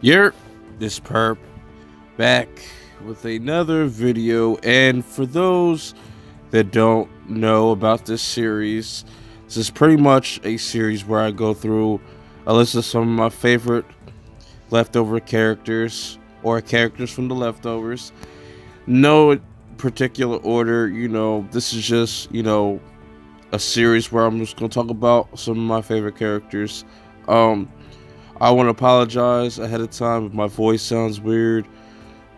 You're this perp back with another video, and for those that don't know about this series, this is pretty much a series where I go through a list of some of my favorite leftover characters or characters from the leftovers. No particular order, this is just, a series where I'm just gonna talk about some of my favorite characters. Um, I want to apologize ahead of time if my voice sounds weird.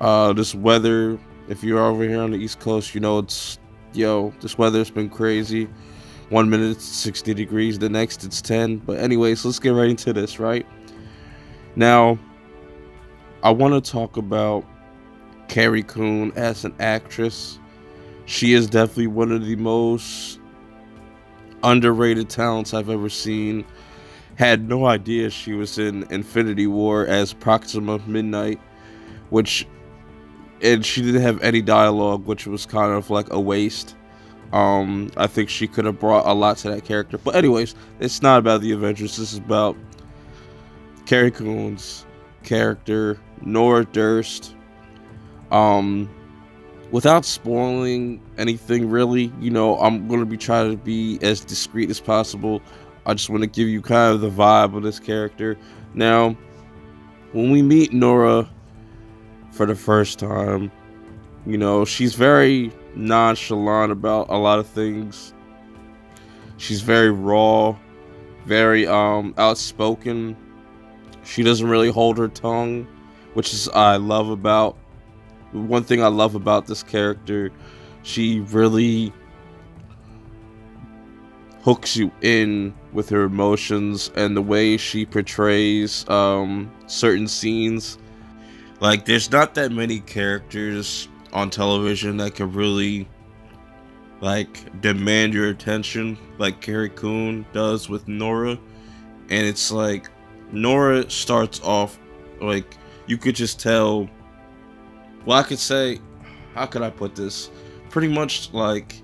This weather, if you're over here on the East Coast, this weather's been crazy. 1 minute it's 60 degrees, the next it's 10. But anyways, let's get right into this, right? Now, I want to talk about Carrie Coon as an actress. She is definitely one of the most underrated talents I've ever seen. Had no idea she was in Infinity War as Proxima Midnight, which and she didn't have any dialogue, which was kind of like a waste. I think she could have brought a lot to that character. But anyways, it's not about the Avengers. This is about Carrie Coon's character, Nora Durst. Um, Without spoiling anything, really, I'm gonna be trying to be as discreet as possible. I just want to give you kind of the vibe of this character. Now, when we meet Nora for the first time, she's very nonchalant about a lot of things. She's very raw, very outspoken. She doesn't really hold her tongue, which is I love about one thing I love about this character. She really hooks you in with her emotions and the way she portrays certain scenes. Like, there's not that many characters on television that can really demand your attention like Carrie Coon does with Nora. And it's like Nora starts off like you could just tell. Well, I could say, how could I put this? Pretty much like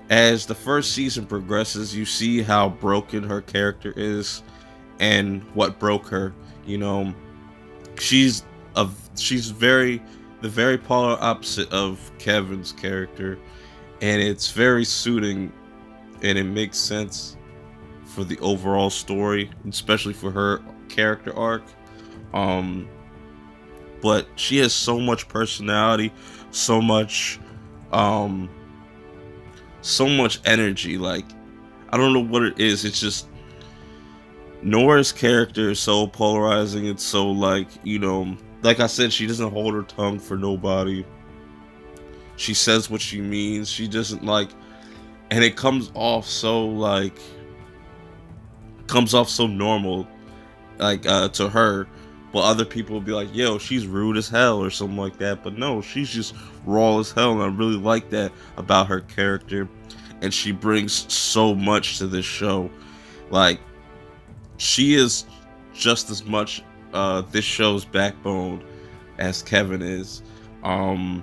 as the first season progresses, you see how broken her character is and what broke her. She's the very polar opposite of Kevin's character, and it's very suiting, and it makes sense for the overall story, especially for her character arc. But she has so much personality, so much energy. Like, I don't know what it is. It's just Nora's character is so polarizing. It's so like I said, she doesn't hold her tongue for nobody. She says what she means. She doesn't and it comes off so normal, to her. But other people will be like, yo, she's rude as hell or something like that. But no, she's just raw as hell. And I really like that about her character. And she brings so much to this show. Like, she is just as much this show's backbone as Kevin is. And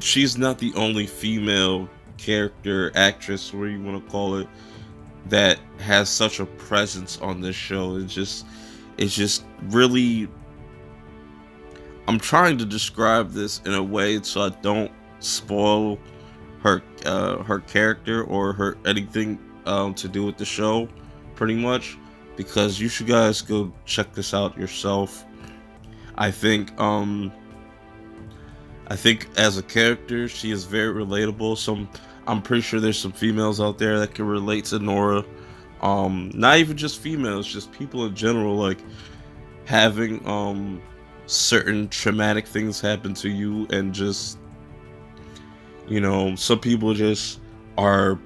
she's not the only female character, actress, whatever you want to call it, that has such a presence on this show. It's just really, I'm trying to describe this in a way so I don't spoil her character or her anything to do with the show, pretty much, because you should guys go check this out yourself. I think as a character, she is very relatable. I'm pretty sure there's some females out there that can relate to Nora. Not even just females, just people in general, like having certain traumatic things happen to you, and just some people just are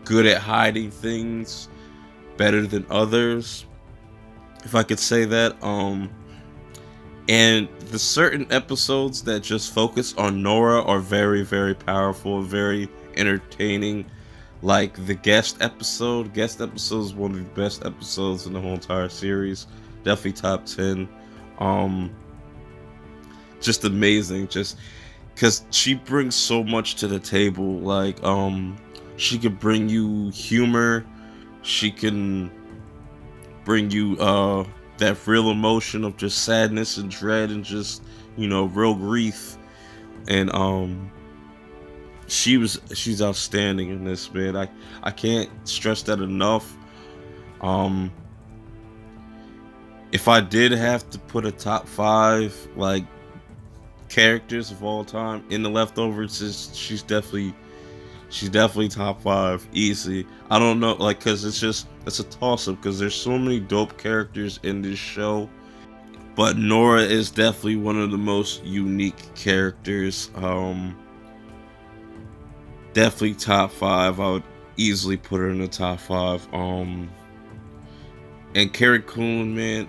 good at hiding things better than others, if I could say that. And the certain episodes that just focus on Nora are very, very powerful, very entertaining. Like the guest episode is one of the best episodes in the whole entire series. Definitely top 10. Just amazing, just because she brings so much to the table. Like, she could bring you humor, she can bring you that real emotion of just sadness and dread and just, you know, real grief. And she's outstanding in this, man. I can't stress that enough. Um if I did have to put a top 5 like characters of all time in the Leftovers, she's definitely top 5 easy. I don't know, like, cuz it's a toss up cuz there's so many dope characters in this show, but Nora is definitely one of the most unique characters. Definitely top 5. I would easily put her in the top 5. And Carrie Coon, man,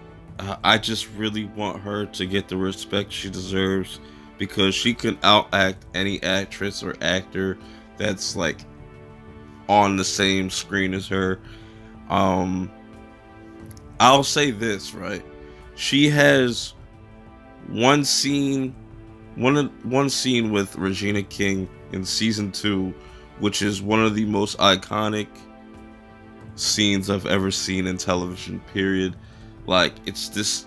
I just really want her to get the respect she deserves because she can outact any actress or actor that's like on the same screen as her. Um, I'll say this, right? She has one scene, one scene with Regina King in season 2, which is one of the most iconic scenes I've ever seen in television. Period. Like, it's this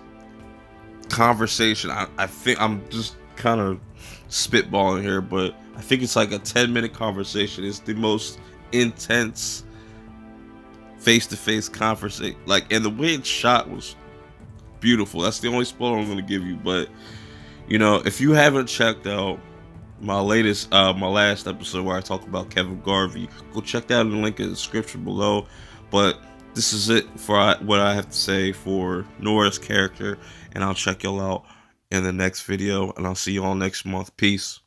conversation. I think I'm just kind of spitballing here, but I think it's like a 10-minute conversation. It's the most intense face-to-face conversation. Like, and the way it's shot was beautiful. That's the only spoiler I'm gonna give you. But you know, if you haven't checked out my last episode where I talk about Kevin Garvey, go check that in the link in the description below. But this is it for what I have to say for Nora's character, and I'll check y'all out in the next video, and I'll see y'all next month. Peace.